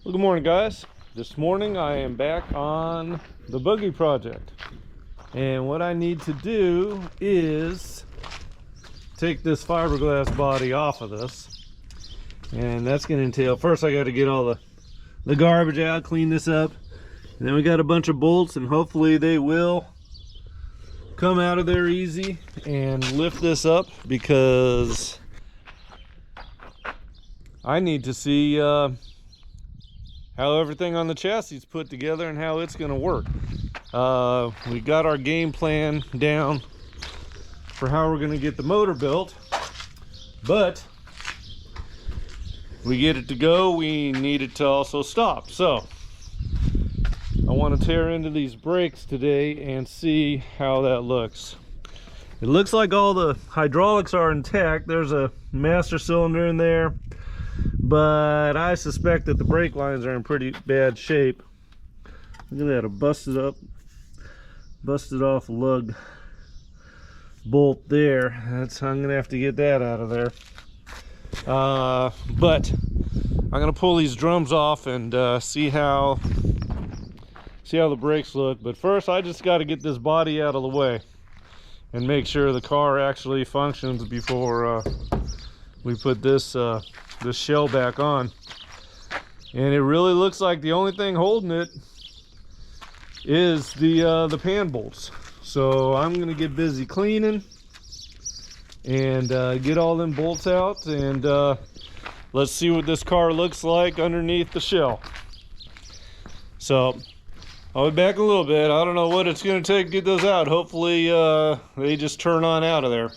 Well, good morning, guys. This morning I am back on the buggy project, and what I need to do is take this fiberglass body off of this, and that's going to entail, first I got to get all the garbage out, clean this up, and then we got a bunch of bolts, and hopefully they will come out of there easy and lift this up, because I need to see how everything on the chassis is put together and how it's going to work. We got our game plan down for how we're going to get the motor built, but we get it to go, we need it to also stop. So I want to tear into these brakes today and see how that looks. It looks like all the hydraulics are intact. There's a master cylinder in there, but I suspect that the brake lines are in pretty bad shape. Look at that, a busted off lug bolt there. I'm gonna have to get that out of there. But I'm gonna pull these drums off and see how the brakes look. But first I just got to get this body out of the way and make sure the car actually functions before we put this shell back on. And it really looks like the only thing holding it is the pan bolts. So I'm gonna get busy cleaning and get all them bolts out, and let's see what this car looks like underneath the shell. So I'll be back in a little bit. I don't know what it's gonna take to get those out. Hopefully they just turn on out of there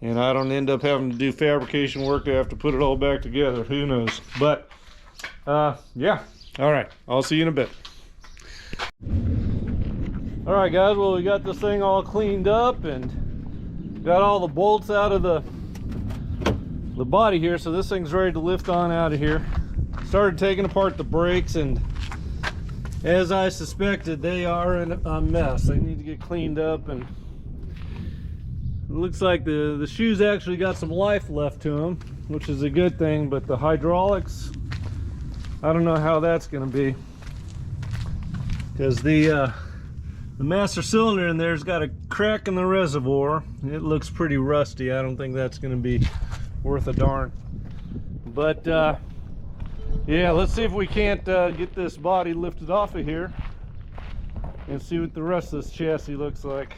and I don't end up having to do fabrication work to have to put it all back together. Who knows? But yeah, all right, I'll see you in a bit. All right, guys, well, we got this thing all cleaned up and got all the bolts out of the body here, so this thing's ready to lift on out of here. Started taking apart the brakes, and as I suspected, they are in a mess. They need to get cleaned up, and it looks like the shoes actually got some life left to them, which is a good thing, but the hydraulics, I don't know how that's going to be, because the master cylinder in there's got a crack in the reservoir. It looks pretty rusty. I don't think that's going to be worth a darn. But yeah, let's see if we can't get this body lifted off of here and see what the rest of this chassis looks like.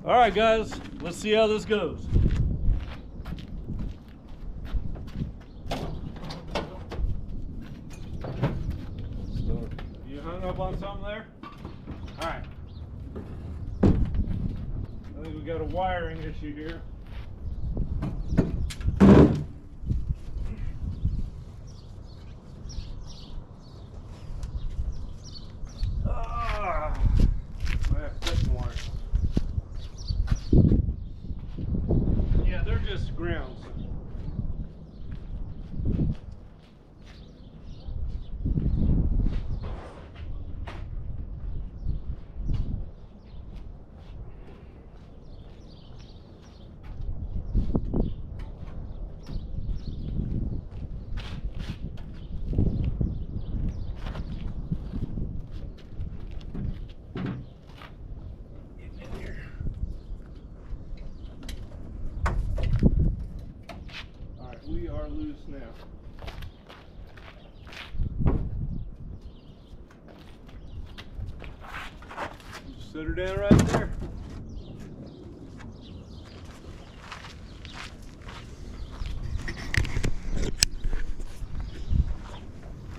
All right, guys, let's see how this goes. You hung up on something there? All right. I think we got a wiring issue here. Just grounds. We are loose now. Just set her down right there.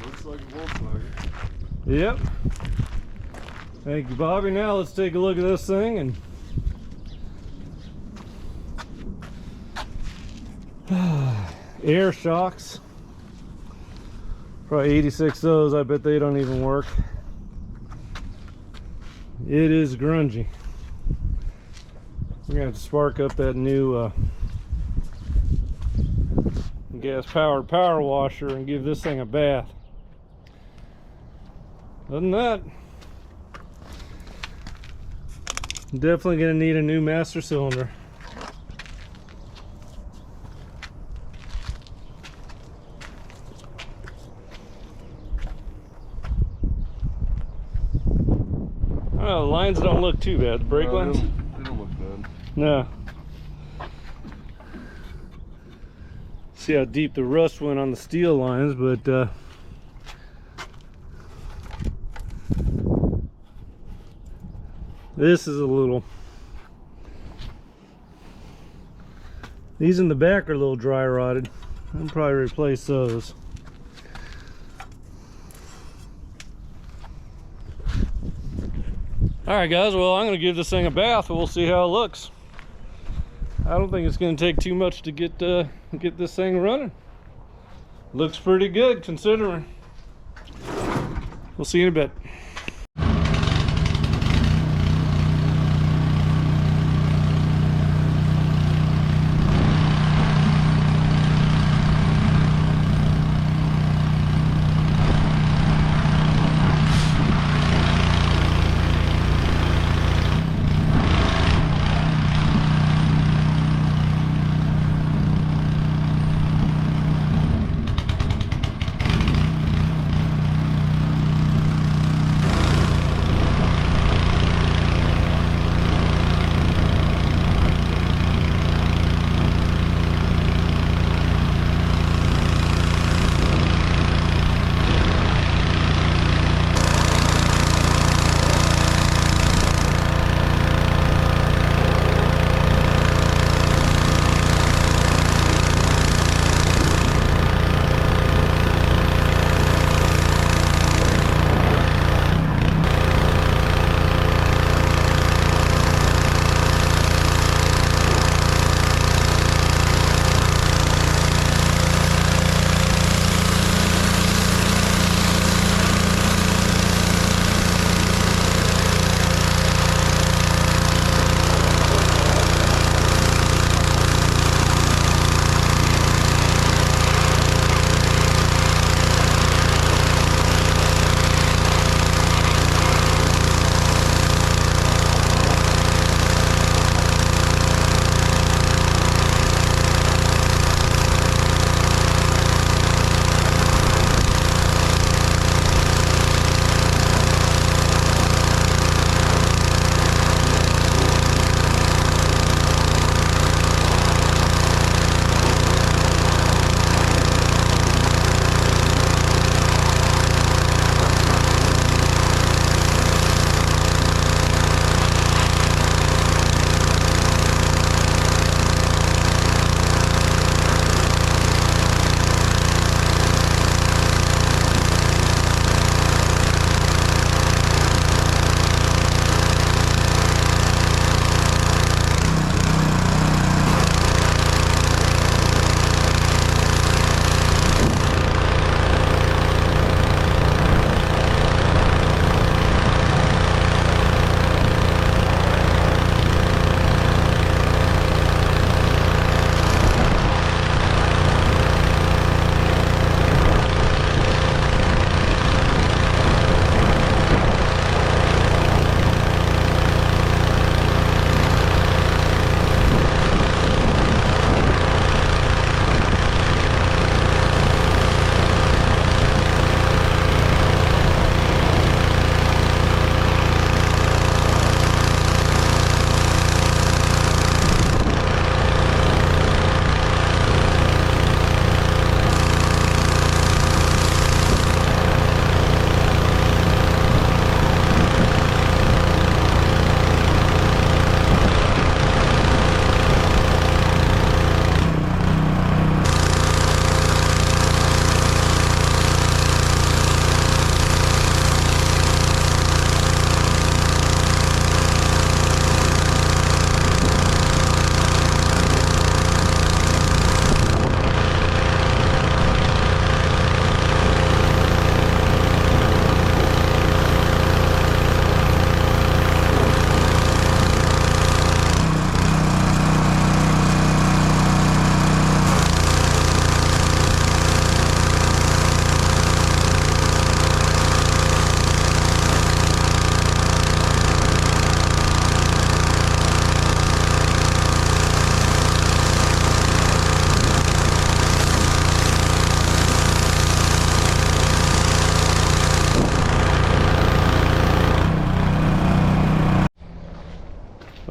Looks like a Volkswagen. Yep. Thank you, Bobby. Now let's take a look at this thing and air shocks, probably 86 those. I bet they don't even work. It is grungy. We're gonna have to spark up that new gas powered power washer and give this thing a bath. Other than that, definitely gonna need a new master cylinder. Oh, the lines don't look too bad. The brake lines? They don't look bad. No. See how deep the rust went on the steel lines, but this is a little... These in the back are a little dry rotted. I'll probably replace those. Alright guys, well I'm going to give this thing a bath and we'll see how it looks. I don't think it's going to take too much to get this thing running. Looks pretty good considering. We'll see you in a bit.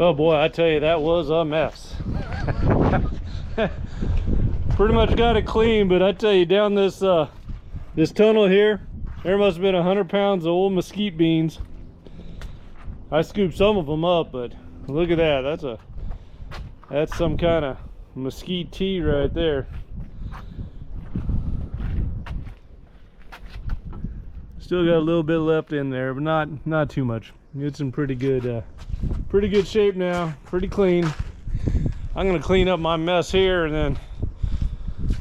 Oh boy, I tell you, that was a mess. Pretty much got it clean, but I tell you, down this this tunnel here, there must have been 100 pounds of old mesquite beans. I scooped some of them up, but look at that. That's some kind of mesquite tea right there. Still got a little bit left in there, but not too much. It's in pretty good shape now, pretty clean. I'm gonna clean up my mess here, and then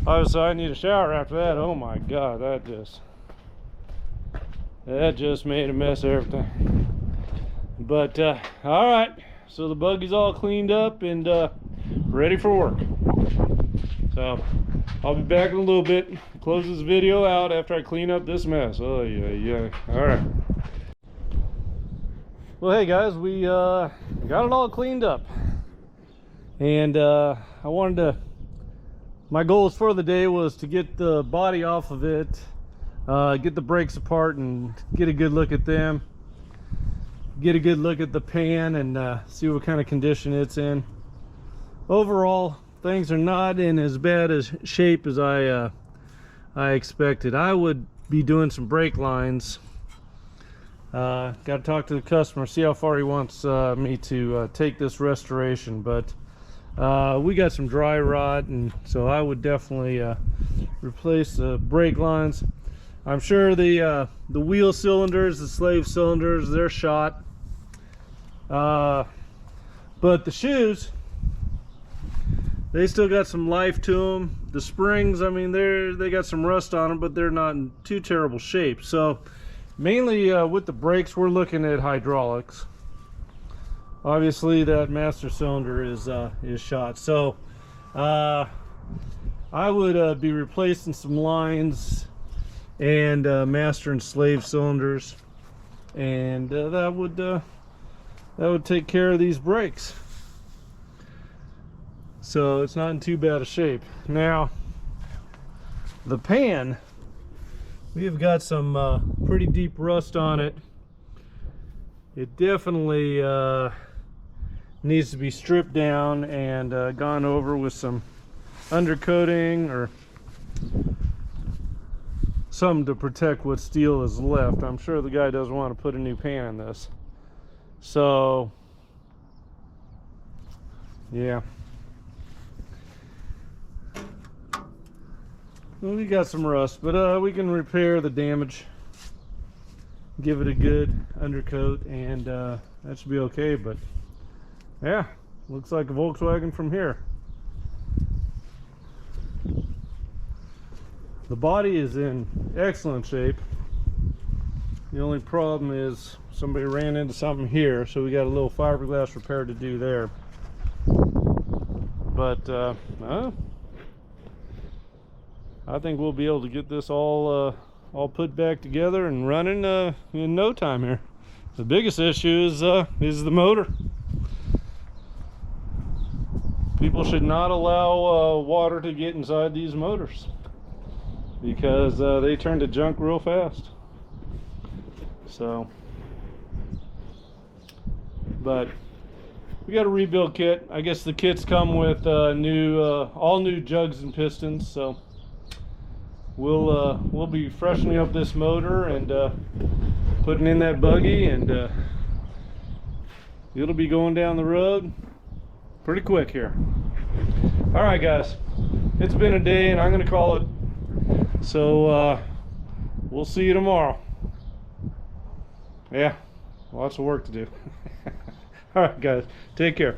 obviously I need a shower after that. Oh my God, that just made a mess of everything. But all right, so the buggy's all cleaned up and ready for work. So I'll be back in a little bit. Close this video out after I clean up this mess. Oh yeah. All right. Well, hey guys, we got it all cleaned up, and my goals for the day was to get the body off of it, get the brakes apart and get a good look at them, get a good look at the pan, and see what kind of condition it's in. Overall, things are not in as bad as shape as I expected. I would be doing some brake lines. Got to talk to the customer, see how far he wants me to take this restoration, but we got some dry rot, and so I would definitely replace the brake lines. I'm sure the wheel cylinders, the slave cylinders, they're shot, but the shoes, they still got some life to them. The springs, I mean, they got some rust on them, but they're not in too terrible shape. So mainly with the brakes, we're looking at hydraulics. Obviously that master cylinder is shot, so I would be replacing some lines and master and slave cylinders, and that would take care of these brakes. So it's not in too bad a shape. Now the pan, we have got some pretty deep rust on it. It definitely needs to be stripped down and gone over with some undercoating or something to protect what steel is left. I'm sure the guy doesn't want to put a new pan in this. So yeah. Well, we got some rust, but we can repair the damage, give it a good undercoat, and that should be okay. But yeah, looks like a Volkswagen from here. The body is in excellent shape. The only problem is somebody ran into something here, so we got a little fiberglass repair to do there. But I think we'll be able to get this all put back together and running in no time here. The biggest issue is the motor. People should not allow water to get inside these motors, because they turn to junk real fast. So, but we got a rebuild kit. I guess the kits come with all new jugs and pistons. So we'll be freshening up this motor and putting in that buggy, and it'll be going down the road pretty quick here. All right guys, it's been a day and I'm gonna call it. So we'll see you tomorrow. Yeah, lots of work to do. All right guys, take care.